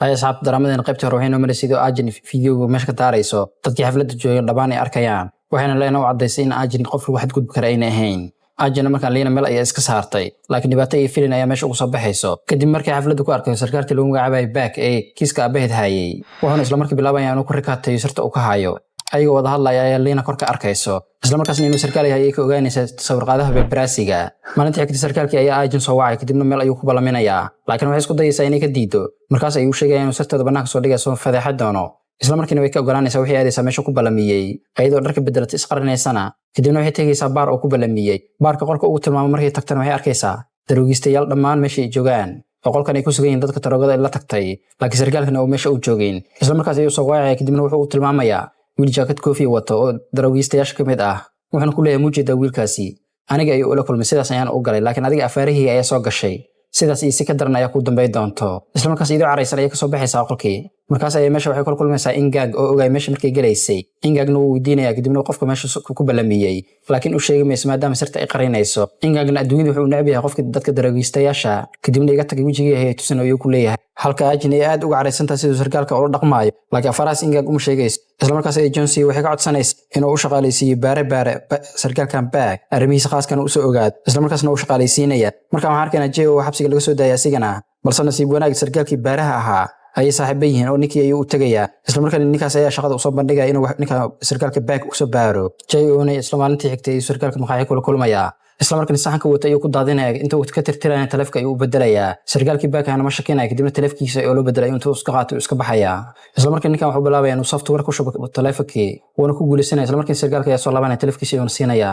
ay asxaab daraamadan qaybta hore waxaynu maraysido ajin fiidiyowga meesha ka taarayso dadkii xafladda joogeen dhabaan ay arkayaan waxayna leenahay u cadaysay in ajin qof lagu xadgudub kara ayna ahayn ajina markaan leena meel ay iska saartay laakiin dhibaato ay filin ayaa meesha ugu soo baxayso kadib markii xafladda ku arkay sarkaalka lagu magacaabay back ee kiiska abaheed hayay wuxuuna isla markii bilaabayay inuu ku rikaatayo sirta uu ka hayo ayagoo wada hadlaya ayaa leena kor ka arkayso isla markaasna inuu sarkaal yahay ka ogaanaysa sawir-qaadaha bebraasiga maalintii xigtay sarkaalkii ayaa ajin soo wacay kadibna meel ayuu ku balaminayaa laakiin waxay isku dayaysaa inay ka diido markaas ayuu sheegaya inuu sirteeda bannaanka soo dhigayso fadeexad doono isla markiina way ka ogolaanaysaa wixii aadaysaa meesha ku balamiyey ayadoo dharka bedelatay isqarinaysana kadibna waxay tegaysaa baar oo ku balamiyey baarka qolka ugu tilmaamo markay tagtana waxay arkaysaa daroogistayaal dhammaan meesha ay joogaan oo qolkan ay ku sugan yihiin dadka taroogada ay la tagtay laakiin sarkaalkana uu meesha u joogin isla markaas ayuu soo waacaya kadibna wuxuu u tilmaamayaa wiil jaakad koofi wato oo daroogistayaasha ka mid ah wuxuuna ku leeyahay muujeedaa wiilkaasi aniga ayuu ula kulmay sidaas ayaan u galay laakiin adiga afaarihii ayaa soo gashay sidaas iyo si ka daran ayaa ku dambayn doonto isla markaas iyadoo caraysan ayaa ka soo baxaysaa qolkii markaas ayay meesha waxay kula kulmaysaa Ingag oo ogaay meesha markay galaysay Ingagna wuu weydiinayaa kadibna qofka meesha ku balamiyey laakiin uu sheegay maadaama sirta ay qarinayso Ingagna adduunyada wuxuu neceb yahay qofka dadka daroogistayaasha kadibna iga tagay wajigiisa tusan ayuu ku leeyahay halka ajin ay aad uga caraysantahay sidoo sarkaalka uu dhaqmaayo laakiin faraas Ingag uma sheegayso isla markaas ay Johnson waxay ka codsanaysaa inuu u shaqaaleysiiyo baare sarkaalkan back arrimihiisa khaaska uu soo ogaad isla markaasna uu shaqaaleysiinaya marka waxaan arkaynaa Jay oo xabsiga laga soo daayay asigana balse nasiib wanaag sarkaalkii baaraha ahaa ay saaxiibay yihiin oo ninkii ayuu u tagayaa isla markaana ninkaas ayaa shaqada u soo bandhigaya inuu ninka sarkaalka back u soo baaro Jay oo isla maalintii xigtay sarkaalka maqaaxi kula kulmaya isla markaana saxanka wata ayuu ku daadinaya inta uu ka tirtiraya taleefka ayuu u bedelayaa sarkaalkii back aana ma shakinaya kadibna taleefkiisa oo loo bedelay intuu iska qaato iska baxaya isla markaana ninkan wuxuu bilaabay inuu software ku shubo taleefkii wuuna ku guuleysanaya isla markaana sarkaalka ayaa soo laabanaya taleefkiisa ayuu siinaya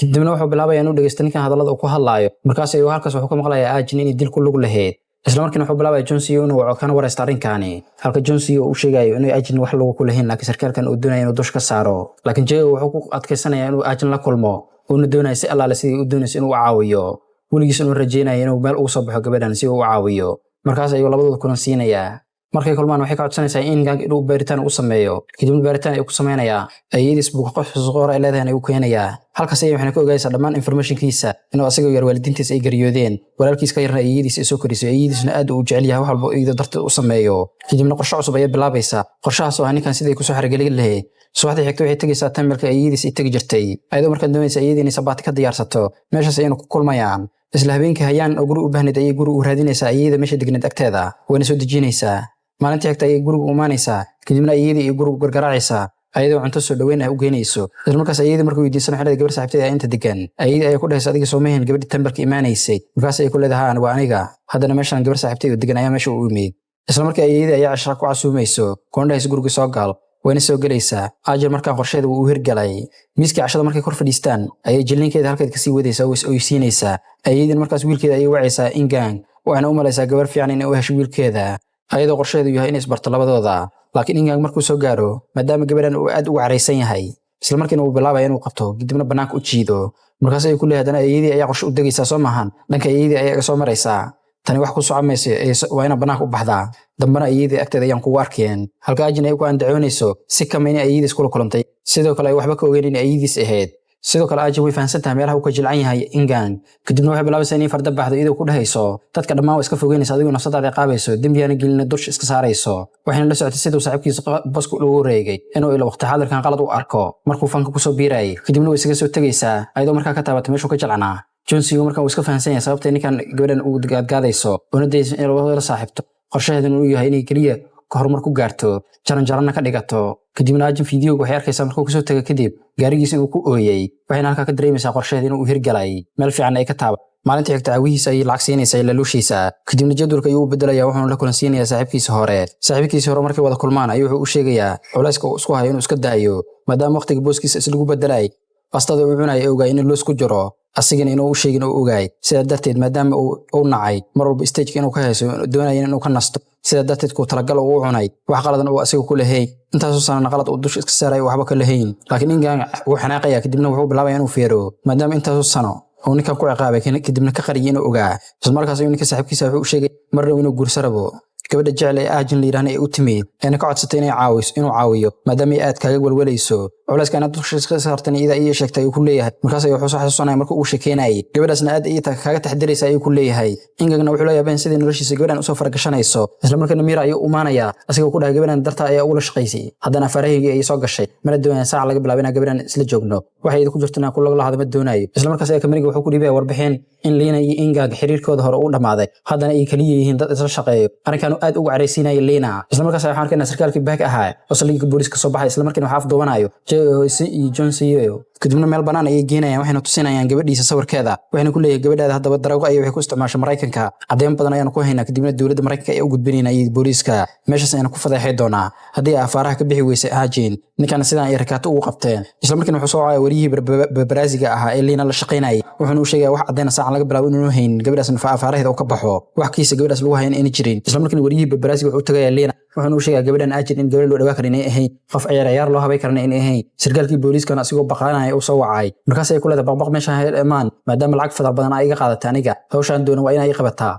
kadibna wuxuu bilaabay inuu dhageysto ninkan hadallada uu ku hadlaayo markaas ayuu halkaas wuxuu ka maqlayaa ajin inay dil ku lug lahayd isla markiina wuxuu bilaabay Johnson inuu waco kana wareysto arrinkaani halka Johnson uu sheegayo inuu ajin wax lagu kulahayn laakiin sarkaalkan uu doonayo inuu dush ka saaro laakiin Jay wuxuu ku adkaysanayaa inuu ajin la kulmo uu doonayo si allaale sidii uu doonayo inuu caawiyo weligiis inuu rajeynayo inuu meel ugu soo baxo gabadhan si uu caawiyo markaas ayuu labadooda kulan siinayaa markay kulmaan waxay ka codsanaysaa in Ingag inuu baaritaan u sameeyo kadib baaritaan ay ku sameynaya ayadiis buu qof soo ay leedahay uu keenaya halkaas ay waxna ka ogaaysaa dhammaan informationkiisa inuu asaga yar waalidiintiisa ay gariyoodeen walaalkiis ka yarna ayadiis ay soo korisay ayadiisna aad u jecel yahay wax walba iyada darteed u sameeyo kadibna qorshe cusub ay bilaabaysaa qorshahaas oo ninkan sidii ku soo xargelin lahayd subaxdii xigtay waxay tagaysaa tamarka ayadiis ay tagi jirtay ayadoo markaan doonaysa ayadii inay sabaati ka diyaarsato meeshaas aynu ku kulmayaan isla habeenkii hayaan oo guri u baahneed ayay guri u raadinaysaa ayada meesha degneed agteeda wayna soo dejinaysaa maalintii xigtay ayay guriga u imaanaysaa kadibna ayadii ay guriga gargaraacaysaa ayadoo cunto soo dhaweyn ah u geynayso isla markaas ayadii markuu weydiisan waxay gabar saaxiibteed inta degan ayadii ay ku dhahaysaa adiga soo meehan gabadhii tambarka imaanaysay markaas ay ku leedahay waa aniga haddana meeshan gabar saaxiibteed degan ayaa meesha u yimid isla markii ayadii ayaa cashara ku casuumayso koondhahays guriga soo gal wayna soo galaysaa ajir markaan qorsheeda uu hirgalay miiskii cashada markay kor fadhiistaan ayay jillinkeeda halkeed ka sii wadaysaa oo siinaysaa ayadii markaas wiilkeeda ayay wacaysaa Ingag waxaana u malaysaa gabar fiican inay u hesho wiilkeeda ayadoo qorsheedu yahay inay isbarto labadooda laakiin Ingag markuu soo gaaro maadaama gabadhan uu aad ugu caraysan yahay isla markiina uu bilaabay inuu qabto kadibna banaanka u jiido markaas ay ku leeyahay ayadii ayaa qorshe u dagaysaa soo maahan dhanka ayadii ayaa soo maraysaa tani wax ku socomaysa waa ina banaanka u baxdaa dambana ayadii agteeda ayaan kugu arkeen halka ajin ay ku andacoonayso si kama in ayadiis kula kulantay sidoo kale ay waxba ka ogeyn in ayadiis ahayd sidoo kale ajin way fahansan tahay meelaha uu ka jilcan yahay Ingag kadibna waxay bilaabaysaa inay farda baxdo iyadoo ku dhahayso dadka dhammaan iska fogeynaysa adigoo nafsadaada qaabayso dambiyana gelina dush iska saarayso waxayna la socotay sidoo saaxiibkiisa basku ugu wareegay inuu ilo waqti xaadirkan qalad u arko markuu fanka ku soo biiray kadibna way isaga soo tagaysaa ayadoo markaa ka taabatay meeshuu ka jilcanaa Johnson markaa uu iska fahansan yahay sababta ninkan gabadhan uu gaadgaadayso una dayso in la saaxiibto qorshaheedu uu yahay inay kaliya ka horumar ku gaarto jaran ka dhigato kadibna ajin fiidiyowga waxay arkaysaa markuu ku soo tagay kadib gaarigiisa uu ku ooyay waxayna halka ka dareemaysaa qorshaheedu inuu hirgalay meel fiican ay ka taab maalintii xigta caawihiisa ay lacag siinaysaa la luushiisa kadibna jadwalka ayuu u bedelayaa wuxuuna la kulansiinayaa saaxiibkiisa hore markay wada kulmaan ayuu wuxuu u sheegayaa culayska uu isku hayo inuu iska daayo maadaama waqtiga booskiisa is lagu bedelay bastada uu cunay ogaay in loos ku jiro asigana inuu u sheegin oo ogaay sida darteed maadaama uu nacay mar walba stage inuu ka hayso doonaya inuu ka nasto sida darteed ku talagal uu cunay wax qaladan oo asiga ku leeyahay intaas sanad qalad uu dush iska saaray waxba ka leeyahay laakiin Ingag uu xanaaqaya kadibna wuxuu bilaabay inuu fiiro maadaama intaas sano oo ninka ku ciqaabay kadibna ka qariyay inuu ogaa isla markaas ayuu ninka saaxiibkiisa wuxuu u sheegay mar inuu guursarabo gabadha jecel ee aajin la yiraahdo ay u timid ayna ka codsatay inuu caawiyo maadaama ay aad kaaga walwalayso culayska inaad dusha iska saartan iyada ay sheegtay uu ku leeyahay markaas ay wuxuu soo xasuusanaya markuu uu sheekeynayay gabadhaasna aad ay kaaga taxdiraysa ay ku leeyahay ingagna wuxuu leeyahay sidii noloshiisa gabadhan usoo faragashanayso isla markaana Mira ayuu u maanaya asigoo ku dhahay gabadhan darta ayaa ugu la shaqaysay haddana farahayga ay soo gashay mana doonayaan saac laga bilaabay gabadhan isla joogno waxay ku jirtana ku la hadama doonayo isla markaas ay kamariga wuxuu ku dhibay warbixin in Lina iyo Ingag xiriirkooda hore u dhamaaday haddana ay kaliya yihiin dad isla shaqeeyo arrinkan aad ugu careysiinaya Lina isla markaas waxaan arkaynaa sarkaalkii back ahaa oo saldhigga booliska soo baxay isla markaana waxa afduubanayo JOC iyo John CEO kadibna meel banaan ay geenayaan waxayna tusinayaan gabadhiisa sawirkeeda waxayna ku leeyahay gabadhaada haddaba daraago ay waxay ku isticmaashay Mareykanka cadeen badan ayaan ku haynaa kadibna dawladda Mareykanka ay u gudbinayaan booliska meeshaas ayaan ku fadeexay doonaa haddii afaaraha ka bixi weysay aajin ninkan sidaan ay rakaato ugu qabteen isla markaana wuxuu soo caawiyay wariyihii Braziliga ahaa ee Lina la shaqeynayay wuxuuna u sheegay wax cadeen saac laga bilaabo inuu hayn gabadhaasna afaaraheeda uu ka baxo wax kiisa gabadhaas lagu hayn in jirin isla markaana wariyihii Braziliga wuxuu tagay Lina wuxuuna u sheegay gabadhan aajin in gabadh loo dhawaa karin inay ahayn qof ciyaar loo habay karin inay ahayn sarkaalkii booliskana asigoo baqaanaya uu soo wacay markaas ay ku leedahay baqbaq meesha imaan maadaama lacag fadal badan ay iga qaadatay aniga hawshan doona waa inay qabataa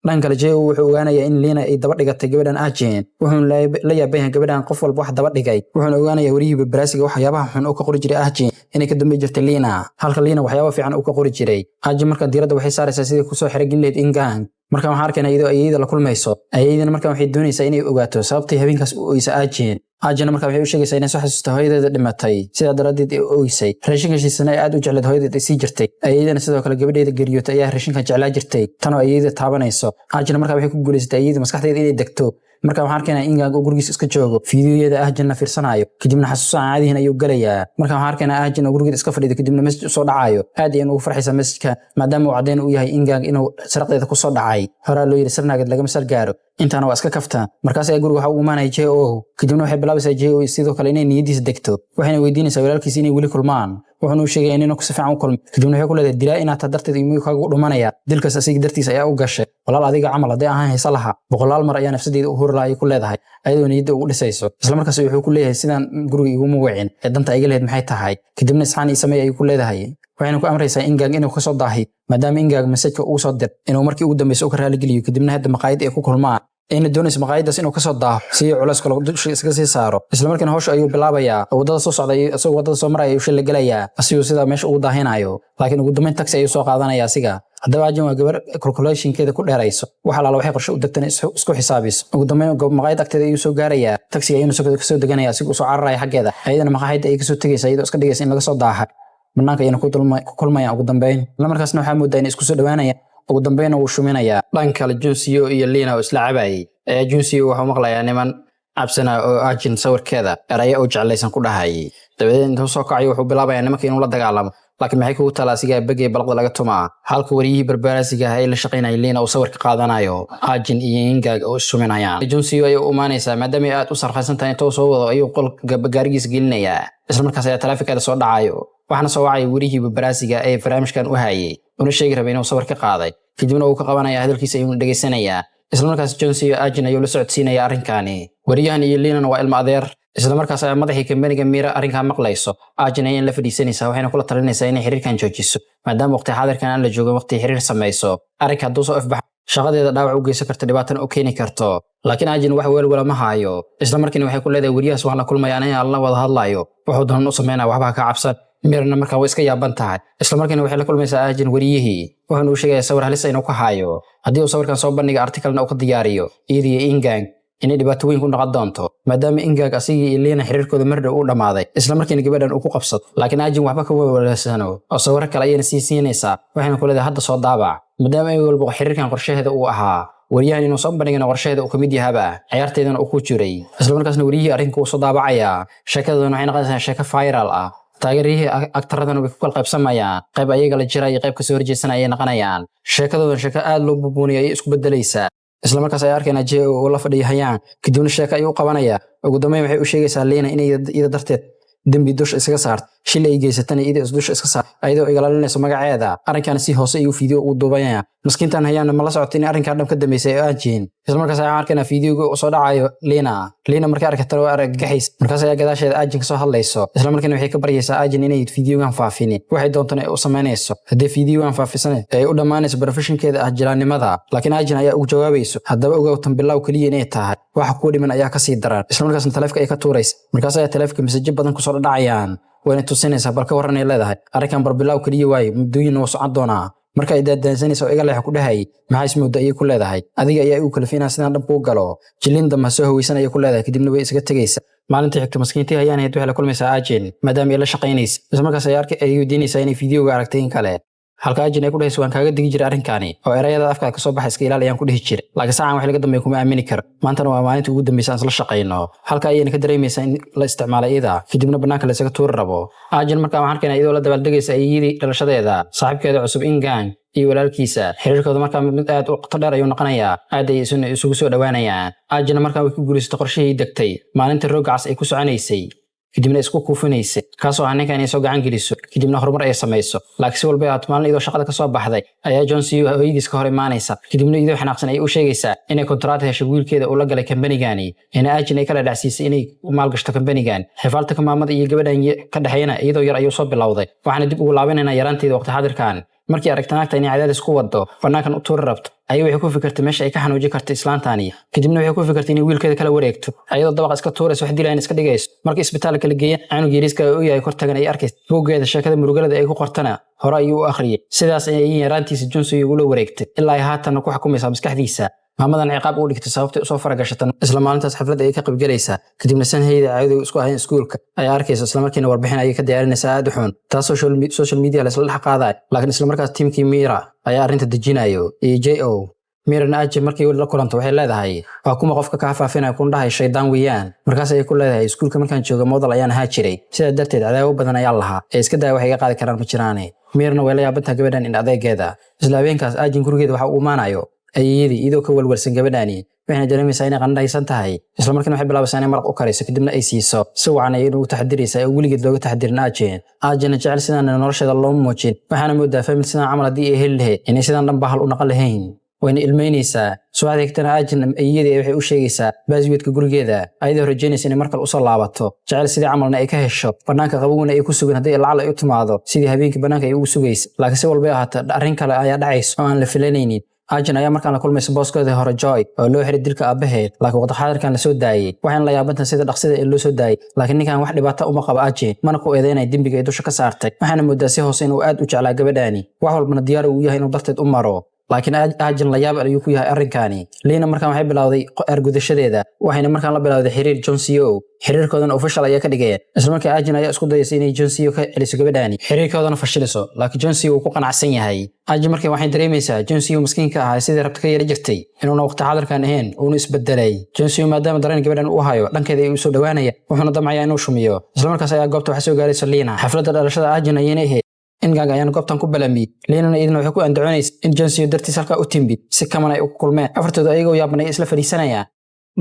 dhanka kale Jay wuxuu ogaanayaa in Lina ay daba dhigatay gabadhan aajin wuxuuna la yaabay gabadhan qof walba wax daba dhigay wuxuuna ogaanayaa wariyihii Braziliga waxyaabaha xun oo ka qori jiray aajin inay ka dambeey jirtay Lina halka Lina waxyaabo fiican uu ka qori jiray aajin marka diiradda waxay saaraysaa sidii ku soo xiray Gilleed Ingang marka waxaan arkaynaa iyadoo la kulmayso ayadana marka waxay doonaysaa inay ogaato sababtay habeenkaas u ooysay aajina marka waxay u sheegaysaa inay soo xasuusto hooyadeeda dhimatay sida daradeed ay ooysay raashinkiisana ay aad u jecleed hooyadeed ay sii jirtay ayadana sidoo kale gabadheeda geeriyootay ayaa raashinka jeclaa jirtay tan oo ayada taabanayso aajina marka waxay ku guuleysatay ayada maskaxdeeda inay degto marka waxaan arkaynaa Ingag oo gurigiisa iska joogo fiidiyoyada aajina fiirsanayo kadibna xasuusan caadihin ayuu galayaa marka waxaan arkaynaa aajina oo gurigiisa iska fadhiyo kadibna masjid soo dhacayo aad ayaan ugu farxaysaa masjidka maadaama uu cadeen u yahay Ingag inuu sarqdeeda ku soo dhacay hore loo yiri sarnaagad laga masal gaaro intaana waa iska kafta markaas ay guriga waxa uu imaanay JO kadibna waxay bilaabaysaa JO sidoo kale inay niyadiisa degto waxayna weydiinaysaa walaalkiisa inay weli kulmaan wuxuuna u sheegay inuu ku safaan u kulmo kadibna waxay ku leedahay dilaa inaad darteed iyo kaaga dhumanaya dilkaas asiga dartiisa ayaa u gashay walaal adiga camal haday ahaan haysa laha boqolaal mar ayaa nafsadeeda u horlaayay ku leedahay ayadoo niyada ugu dhisayso isla markaas wuxuu ku leeyahay sidaan guriga igu mawacin ee danta iga leeyahay maxay tahay kadibna isxaan sameeyay ay ku leedahay waxayna ku amraysaa Ingag inuu ka soo daahi maadaama Ingag message uu soo dir inuu markii ugu dambeysay uu ka raali geliyo kadibna hadda maqaayad ay ku kulmaan ayna doonayso maqaayadaas inuu ka soo daaho si culays kale dusha iska sii saaro isla markaana hawsha ayuu bilaabayaa wadada soo socday asagoo wadada soo maraya uu shil galayaa asigoo sida meesha ugu daahinayo laakiin ugu dambeyn taxi ayuu soo qaadanaya asiga haddaba aajin waa gabar calculationkeeda ku dheerayso waxa la waxay qorshe u degtan isku xisaabiso ugu dambeyn maqaayad agteeda ayuu soo gaarayaa taxi ayuu soo deganaya asigoo soo cararaya xaggeeda ayadana maqaayada ay ka soo tagaysa iyadoo iska dhigaysa in laga soo daaha banaanka ayna ku kulmayaan ugu dambeyn markaasna waxaa moodaa inay isku soo dhawaanayaan ugu dambeyn uu shuminayaa dhanka kale John CEO iyo Lina oo isla cabayay John CEO wuxuu maqlayaa niman absana oo aajin sawirkeeda eraya oo jeclaysan ku dhahay dabadeed intuu soo kacay wuxuu bilaabayaa nimanka inuu la dagaalamo laakiin maxay ku talaasiga bagay balqada laga tumaa halka wariyihii Braziliga ay la shaqeynayay Lina oo sawirka qaadanayo aajin iyo Ingag oo shuminayaan John CEO ay u imaanaysaa maadaama aad u sarfaysan tahay intuu soo wado ayuu qolka gaarigiisa gelinayaa isla markaas ayaa taleefankeeda soo dhacayo waxaana soo wacay wariyihii Braziliga ee barnaamijkan u hayay una sheegi rabay inuu sawir ka qaaday kadibna uu ka qabanaya hadalkiisa ayuu dhageysanayaa isla markaas John CEO aajin ayuu la socodsiinaya arrinkani wariyahan iyo Lina waa ilmo adeer isla markaas ay madaxii kambaniga Mira arrinka maqlayso aajin ayay la fadhiisanaysaa waxayna kula talinaysaa inay xiriirkan joojiso maadaama waqti xaadirkan aan la joogo waqti xiriir samayso arrinka hadduu soo ifbax shaqadeeda dhaawac u geysan karto dhibaatana u keeni karto laakiin aajin wax weel ma haayo isla markiina waxay ku leedahay wariyahaas wax la kulmayaan in alla wada hadlayo wuxuu doonan u sameynaa waxba ka cabsan Mirna markaa way iska yaaban tahay isla markiina waxay la kulmaysaa aajin wariyihii wuxuuna u sheegayaa sawir halis inuu ka haayo haddii uu sawirkan soo bandhiga artikalna uu ka diyaariyo iyadii Ingag inay dhibaato weyn ku noqon doonto maadaama Ingag asigii iyo Lina xiriirkooda mardhow u dhamaaday isla markiina gabadhan uu ku qabsado laakiin aajin waxba ka walaasano oo sawir kale ayayna sii siinaysaa waxayna ku leedahay hadda soo daabac maadaama ay walba xiriirkan qorshaheeda uu ahaa wariyahan inuu soo bandhigana qorshaheeda uu ka mid yahaba ciyaarteedana uu ku jiray isla markaasna wariyihii arrinka uu soo daabacayaa sheekadana waxay noqonaysaa sheeko viral ah taageerihii aktaradana way ku kala qaybsamayaan qayb ayaga la jira iyo qayb ka soo horjeesanaya ay noqonayaan sheekadoodan sheeko aad loo bubuuniyay ay isku bedelaysaa isla markaas ay arkayna JO oo la fadhiyayaan kadibna sheeko ayuu qabanaya ugu dambeyn waxay u sheegaysaa Lina inay iyada darteed dambi dusha isaga saarto shil ay geysatana iyada dusha iska saar ayadoo igalalinayso magaceeda arrinkan si hoose ayuu fiidiyoo u duubanaya maskiintan hayaan ma la socotay in arrinkan dhab ka dambeysay oo ajin isla markaas ayaan arkaynaa fiidiyowga oo soo dhacayo Lina markay aragtay waa argagaxays markaas ayaa gadaasheeda ajin soo hadlayso isla markaana waxay ka baryaysaa ajin inay fiidiyowgan faafin waxay doontaan u sameynayso hadii fiidiyowgan faafisan ay u dhamaanayso professionkeeda ah jilaanimada laakiin ajin ayaa ugu jawaabayso haddaba ogowtan bilow kaliya inay tahay waxa ku dhiman ayaa ka sii daran isla markaasna taleefka ay ka tuurayso markaas ayaa taleefka message badan ku soo dhacayaan wayna tusinaysaa balka waranay leedahay arrinkan barbilow kaliya waayo mudooyin oo socon doona marka ay daadaasanayso iga leex ku dhahay maxay ismooda ay ku leedahay adiga ayaa u kalfiinaa sidaan dhab ku galo jilinda ma soo haweysan ay ku leedahay kadibna way isaga tagaysaa maalintii xigta maskiintii ayaan ahayd waxay la kulmaysaa ajin maadaama ay la shaqaynayso isla markaas ay weydiinaysaa inay fiidiyowga aragtay in kale halka ajin ay ku dhahayso waan kaaga digi jiray arrinkani oo erayada afka ka soo baxay iska ilaal ayaan ku dhihi jiray laakiin saacan wax laga dambeeyo kuma aamini karo maantana waa maalintii ugu dambeysay aan isla shaqayno halka ayayna ka dareemaysaa in la isticmaalay iyada kadibna banaanka la isaga tuuri rabo ajin markaa waxaan arkaynaa iyadoo la dabaaldegaysa ayeeyadii dhalashadeeda saaxiibkeeda cusub Ingang iyo walaalkiisa xiriirkooda markaa mid aad u qoto dheer ayuu noqonayaa aad ay isugu soo dhawaanayaan ajina markaa way ku guulaysatay qorshihii degtay maalintii roogacas ay ku soconaysay kadibna isku kuufinaysay kaasoo ah ninka inay soo gacan geliso kadibna horumar ay samayso laakiin si walba aad maalin iyadoo shaqada ka soo baxday ayaa John C hooyadiis ka hor imaanaysa kadibna iyadoo xanaaqsan ay u sheegaysaa inay kontraat hesho wiilkeeda uu la galay kambanigani ina ajin ay kala dhacsiisay inay u maalgashto kambanigan xifaalta maamada iyo gabadhan ka dhaxayna iyadoo yar ayuu soo bilowday waxaana dib ugu laabanayna yaraanteeda waqti xadirkan markii aragtanaagta inay cadaadis ku wado banaankan u tuur rabto ayay waxay ku fikirtay meesha ay ka xanuujin karto islaantani kadibna waxay ku fikirtay inay wiilkeeda kala wareegto ayadoo dabaq iska tuurayso wax dilaan iska dhigayso markii isbitaalka la geeyay canug yariiska uu yahay kor tagan ay arkay buugeeda sheekada murugalada ay ku qortana hore ayuu u akhriyay sidaas ayay yaraantiisa Johnson ugu la wareegtay ilaa ay haatan ku xukumaysaa maskaxdiisa maamadan ciqaab u dhigtay sababtay soo faragashatan isla maalintaas xaflad ay ka qayb galaysaa kadibna sanhayda caawday isku ahayn iskuulka ay arkayso isla markiina warbixin ay ka diyaarinaysaa aad u xun taas social media la isla dhex qaaday laakiin isla markaas teamkii Mira ayaa arrinta dejinayo iyo Mira ajin markay la kulanto waxay leedahay waa kuma qofka ka faafinaya ku dhahay shaydaan weeyaan markaas ay ku leedahay iskuulka markaan joogo model ayaan ahaa jiray sida darteed cadaabo badan ayaa lahaa ee iska daa waxay ka qaadi karaan ma jiraane Mirna way la yaabantaa gabadhan in adeegeeda isla habeenkaas ajin gurigeeda waxa uu maanayo ayeeyadii idoo ka walwalsan gabadhani waxayna dareemaysaa inay qandhaysan tahay isla markiina waxay bilaabaysaa inay maraq u karayso kadibna ay siiso si wacan ay u taxadiraysaa oo weligeed looga taxadirin ajina jecel sidaan nolosheeda loo muujin waxaana moodaa famil sidaan camal haddii ay heli lahayd inay sidaan dhan bahal u naqan lahayn wayna ilmeynaysaa subaxdii xigtana ajin ayeeyadii waxay u sheegaysaa baasweedka gurigeeda ayadoo rajaynaysa inay markale usoo laabato jecel sidii camalna ay ka hesho banaanka qabowna ay ku sugan haddii lacal ay u timaado sidii habeenkii banaanka ay ugu sugaysa laakiin si walba ahaata arrin kale ayaa dhacaysa oo aan la filanaynin ajin ayaa markaan la kulmaysa booskoodii hore Joy oo loo xiray dilka aabaheed laakiin waqti xaadirkan la soo daayay waxaan la yaabantaa sida dhaqsida ee loo soo daayay laakiin ninkan wax dhibaato uma qabo ajin mana ku eedeynay dembiga ay dusha ka saartay waxaana moodaa si hoose inuu aad u jeclaa gabadhani wax walbana diyaar uu yahay inuu darteed u maro laakiin ajin la yaab ayuu ku yahay arrinkani Lina markaan waxay bilowday argudashadeeda waxayna markaan la bilowday xiriir John C.O xiriirkoodana official ayaa ka dhigay isla markaa ajin ayaa isku dayay inay John C.O ka celiso gabadhani xiriirkoodana fashiliso laakiin John C.O ku qanacsan yahay ajin markii waxay dareemaysaa John C.O miskiinka ah sidii rabta ka yara jirtay inuu waqti xaadirkan ahayn uu isbedelay John C.O maadaama dareen gabadhan uu hayo dhankeeda ay u soo dhawaanaya wuxuuna damcaya inuu shumiyo isla markaas ayaa goobta waxa soo gaaraysa Lina xafladda dhalashada ajin ayay Ingang ayaan goobtan ku balami Lina idina waxay ku andacoonaysaa in John C.O dartiis halka u timbi si kaman ay u kulmeen afartooda ayagoo yaabanay isla fariisanaya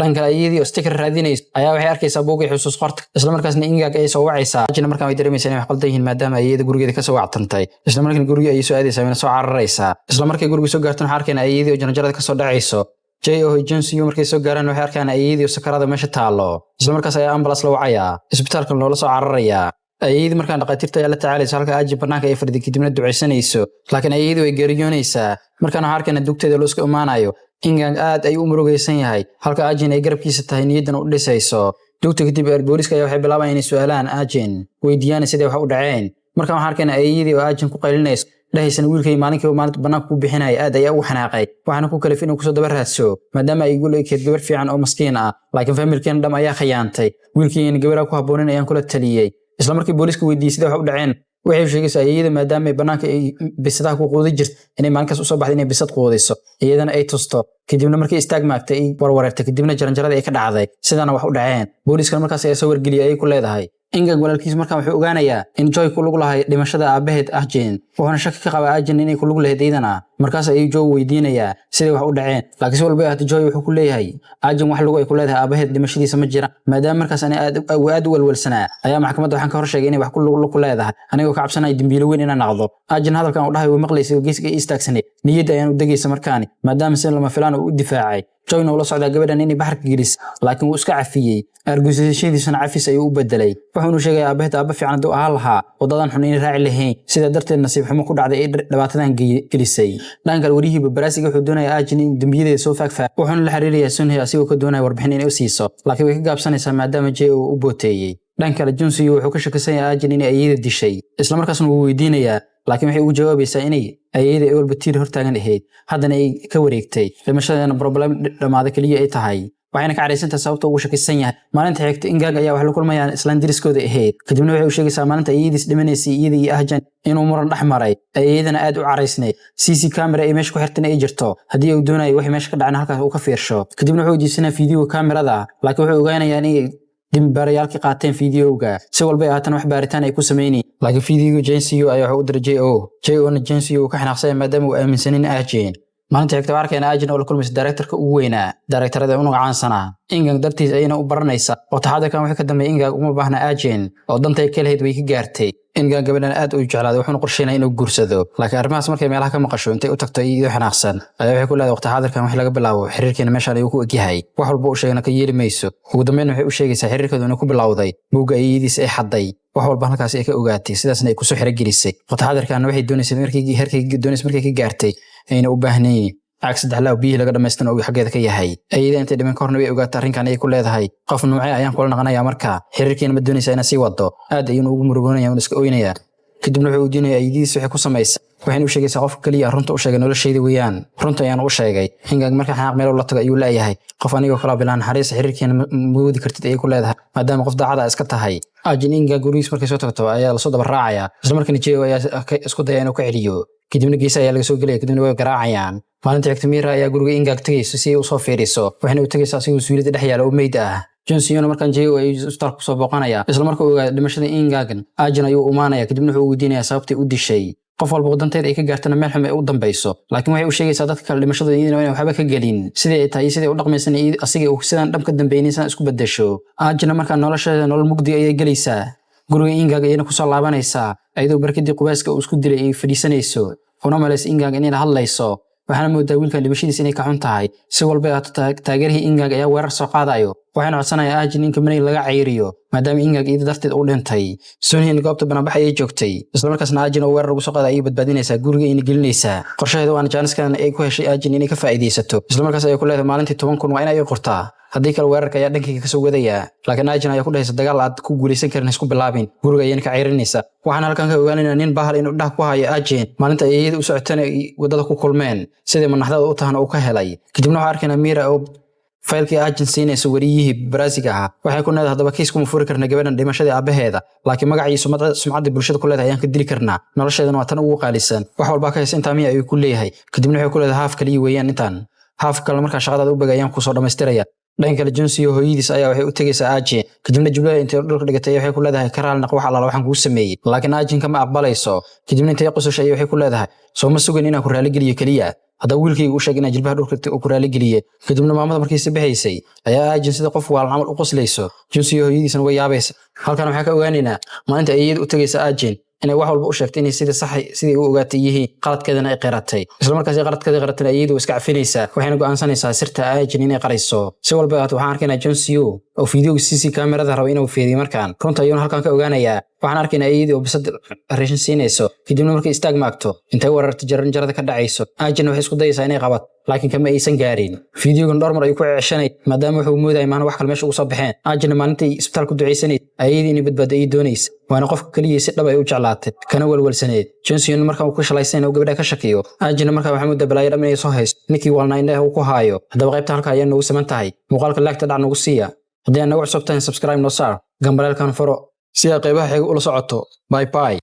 dhanka ayadii oo sticker raadinayso ayaa waxay arkaysaa buugii xusuus qorta isla markaasna Ingang ay soo wacaysaa ajina markaan way dareemaysaa inay wax qaldan yihiin maadaama ayada gurigeeda ka soo wactantay isla markiina guriga ay soo aadaysaa inay soo cararaysaa isla markay guriga soo gaartana waxay arkayaan ayadii oo janjarada ka soo dhacayso J.O. John C.O markay soo gaaraan waxay arkaan ayadii oo sakarada meesha taalo isla markaas ayaa ambulance la wacaya isbitaalka loola soo cararaya ayadii markaan dhaqaatiirta ayaa la tacaalaysa halka ajin banaanka ay fadhiday kadibna ducaysanayso laakiin ayadii way geeriyoonaysaa markaan waxaan arkaynaa dugteeda loo iska imaanayo Ingang aad ay u murugaysan yahay halka ajin ay garabkiisa tahay niyadana u dhisayso dugta kadib booliska ayaa waxay bilaabayaan inay su'aalaan ajin weydiiyaan sidee wax u dhaceen markaan waxaan arkaynaa ayadii oo ajin ku qaylinayso dhahaysan wiilkay maalintii maalinta banaanka ku bixinay aad ayaa u xanaaqay waxaana ku kalifin inuu ku soo daba raadso maadaama ay ugu leeyahay gabar fiican oo maskiin ah laakiin familkeen dham ayaa khiyaantay wiilkii in gabar ku haboonin ayaan kula taliyay isla markii booliska weydiiyay sida wax u dhaceen waxay sheegaysaa ayada maadaama banaanka ay bisadaha ku qoodi jirto inay maalinkaas u soo baxday inay bisad qoodiso iyadana ay tusto kadibna markii istaag maagtay ay warwareertay kadibna jaranjarada ay ka dhacday sidana wax u dhaceen booliska markaas ay soo wargeliyay ay ku leedahay Ingag walaalkiis markaan wuxuu ogaanayaa in Joy ku lug lahay dhimashada aabaheed Arjen wuxuuna shaki ka qabaa Arjen inay ku lug lahayd iyadana markaas ayuu Joy weydiinayaa sidee wax u dhaceen laakiin walba ay Joy wuxuu ku leeyahay Arjen wax lagu ay ku leedahay aabaheed dhimashadiisa ma jira maadaama markaas aan aad u walwalsanaa ayaa maxkamadda waxaan ka hor sheegay inay wax ku lug leedahay anigoo ka cabsanay dambiilo weyn inaan noqdo Arjen hadalkan u dhahay way maqlaysay geesiga istaagsanay niyadda ayaan u dagaysa markaani maadaama si lama filaan u difaacay Joy noo la socda gabadhan inay baxarka gelis laakiin wuu iska cafiyay argusashadiisana cafis ayuu u bedelay wuxuuna sheegay aabaheed aaba fiican oo ahaa lahaa wadadan xun inay raaci lahayn sida darteed nasiib xumo ku dhacday ee dhibaatadan gelisay dhanka wariyihii baraasiga wuxuu doonayaa Arjen in dambiyadeeda soo faagfaa wuxuuna la xiriiriyay Sunhay asigoo ka doonaya warbixin inay u siiso laakiin way ka gaabsanaysaa maadaama Joy uu u booteeyay dhanka kale Johnson wuxuu ka shakisan yahay Arjen inay ayada dishay isla markaasna wuu weydiinayaa laakiin waxay ugu jawaabaysaa inay ayada ay walba tiir hortaagan ahayd haddana ay ka wareegtay dhimashadana problem dhamaada kaliya ay tahay waxayna ka careysantaa sababta ugu shakisan yahay maalinta xigta Ingag ayaa wax la kulmayaan islaan diriskooda ahayd kadibna waxay u sheegaysaa maalinta ayadiis dhimanaysay iyada iyo Arjen inuu muran dhex maray ayadana aad u caraysnay CC camera ay meesha ku xirtan ay jirto haddii uu doonayo wax meesha ka dhacna halkaas uu ka fiirsho kadibna wuxuu jiisanaa fiidiyowga kamerada laakiin wuxuu ogaanayaa inay dimbaarayaalkii qaateen fiidiyowga si walba ay haatan wax baaritaan ay ku sameeyeen laakiin fiidiyowga JNCU ayaa wuxuu u diray JO JNCU ka xanaaqsay maadaama uu aaminsanin Arjen maalinta xigta waarkayna Arjen oo la kulmaysa directorka ugu weynaa directorada ugu caansanaa Ingag dartiis ayna u baranaysa oo taxadarkan wixii ka dambeeyay Ingag uma baahna Arjen oo dantay ka lahayd way ka gaartay Ingag gabadhan aad u jeclaaday wuxuuna qorsheynaa inuu guursado laakiin arrimahaas markay meelaha ka maqasho intay u tagto iyadoo xanaaqsan ayaa waxay ku leedahay waqti xaadirkan wax laga bilaabo xiriirkeena meeshaan ayuu ku egyahay wax walba uu sheegana ka yeeli mayso ugu dambeyn waxay u sheegaysaa xiriirkeedu inuu ku bilowday buugga iyadiis ay xaday wax walba halkaas ay ka ogaatay sidaasna ay ku soo xirigelisay waqti xaadirkan waxay doonaysay markay ka gaartay ayna u baahneen عكس دحلاو بيه laga dhameystan oo xageeda ka yahay ayada inta dhiman korna way ogaatay arrinkan ay ku leedahay qof nuucay ayaan kula naqanayaa marka xiriirkeena ma doonaysaa inaan sii wado aad ayuu ugu murugoonaya oo iska ooynaya kadibna wuxuu diinay ayadiis waxay ku sameysay waxaan u sheegaysaa qof kaliya runta u sheegay noloshayda weeyaan runta ayaan u sheegay Ingag marka xanaaq meel la tago ayuu leeyahay qof anigoo kala bilaan xariis xiriirkeena moodi kartid ay ku leedahay maadaama qof daacad iska tahay Arjen Ingag gurigiis markay soo tagto ayaa la soo daba raacaya isla markaana Joy ayaa isku dayay inuu ka celiyo kadibna geesaha ayaa laga soo gelaya kadibna way garaacayaan maalinta xigta Mira ayaa guriga Ingag tagayso si ay u soo fiiriso waxayna u tagaysaa si uu suulida dhex yaalo oo meyd ah Johnson markaan Joy ay isbitaal ku soo booqanaya isla markaa uu ogaado dhimashada Ingag Arjen ayuu u maanaya kadibna wuxuu weydiinayaa sababtay u dishay qof walba wadanteeda ay ka gaartana meel xum ay u dambayso laakiin waxay u sheegaysaa dadka kale dhimashada inay waxba ka galin sidee ay tahay sidee u dhaqmaysan asiga uu sidaan dhab ka dambeynaysan isku bedesho Arjen markaan nolosheeda nolol mugdi ay galaysaa guriga Ingag ayayna ku soo laabanaysaa ayadoo barkadii qubeyska uu isku dilay ay fadhiisanayso una malays Ingag inay la hadlayso waxaana moodaa wiilkan dhimashadiisa inay ka xun tahay si walba ay taageerihii Ingag ayaa weerar soo qaadayo waxaana codsanayaa Arjen in kamani laga cayriyo maadaama Ingag iyada darteed u dhintay Sunhay goobta banaanbax ay joogtay isla markaasna Arjen oo weerar ugu soo qaaday ay badbaadinaysaa guriga inay gelinaysaa qorshaheedu waana jaaniskan ay ku heshay Arjen inay ka faa'iideysato isla markaas ay ku leedahay maalintii 10,000 waa inay qortaa haddii kale weerarka ayaa dhankayga ka soo wadaya laakiin Arjen ayaa ku dhahaysa dagaal aad ku guuleysan karin isku bilaabin guriga ayayna ka cayrinaysa waxaan halkan ka ogaanaynaa nin bahal inuu dhax ku hayo Arjen maalinta ay iyada u socotana wadada ku kulmeen sidii manaxdada u tahana uu ka helay kadibna waxaan arkaynaa Mira oo faylkii Arjen siinaysa wariyihii baraasiga ah waxay ku leedahay hadaba kiis kuma furi karna gabadhan dhimashada aabaheeda laakiin magaciisa sumcadda bulshada ku leedahay ayaan ka dili karnaa nolosheedana waa tan ugu qaalisan wax walba ka haysa intaa miya ayuu ku leeyahay kadibna waxay ku leedahay haaf kaliya weeyaan intaan haaf kale markaa shaqadaada u bagayaan ku soo dhamaystiraya dhanka kale Johnson iyo hooyadiis ayaa waxay u tagaysaa Arjen kadibna jumlada intay dhulka dhigatay waxay ku leedahay karaal naq wax alla waxaan kugu sameeyay laakiin Arjen kama aqbalayso kadibna intay qososhay waxay ku leedahay soo ma sugan inaan ku raali geliyo kaliya hada wiilkaygu u sheegay inaan jilbaha dhulka ku raali geliye kadibna maamada markii si baxaysay ayaa Arjen sida qof waal camal u qoslayso Johnson iyo hooyadiisna way yaabaysa halkan waxaa ka ogaanaynaa maalinta ayada u tagaysa Arjen inay wax walba u sheegtay inay sidii u ogaatay yihiin qaladkeedana ay qiratay isla markaas qaladkeeda qiratay ayadu iska cafinaysaa waxayna go'aansanaysaa sirta Arjen inay qarayso si walba waxaan arkaynaa Johnson oo fiidiyowga CC kamerada raba inuu fiiriyo markaan runta ayuu halkan ka ogaanayaa waxaan arkaynaa ayadu oo bisad raashin siinayso kadibna markay istaag maagto intay wararta jarada ka dhacayso Arjen waxay isku dayaysaa inay qabato laakiin kama aysan gaarin fiidiyowgan dhowr mar ayuu ku ceeshanay maadaama wuxuu moodayay maana wax kale meesha ugu soo baxeen Arjen maalintii isbitaal ku duceysanay ayadii inay badbaado ay doonaysa waana qofka kaliya si dhab ay u jeclaatay kana walwalsaneed Johnson markaa uu ku shalaysan oo gabadha ka shakiyo Arjen markaa waxa muddo balaayo dhamay soo haysto ninkii walna indhaha uu ku haayo hadaba qaybta halka ayaan ugu saman tahay muuqaalka laagta dhac nagu siiya haddii aad nagu cusubtahay subscribe noo saar gambalaalkan furo si ay qaybaha xiga ula socoto bye bye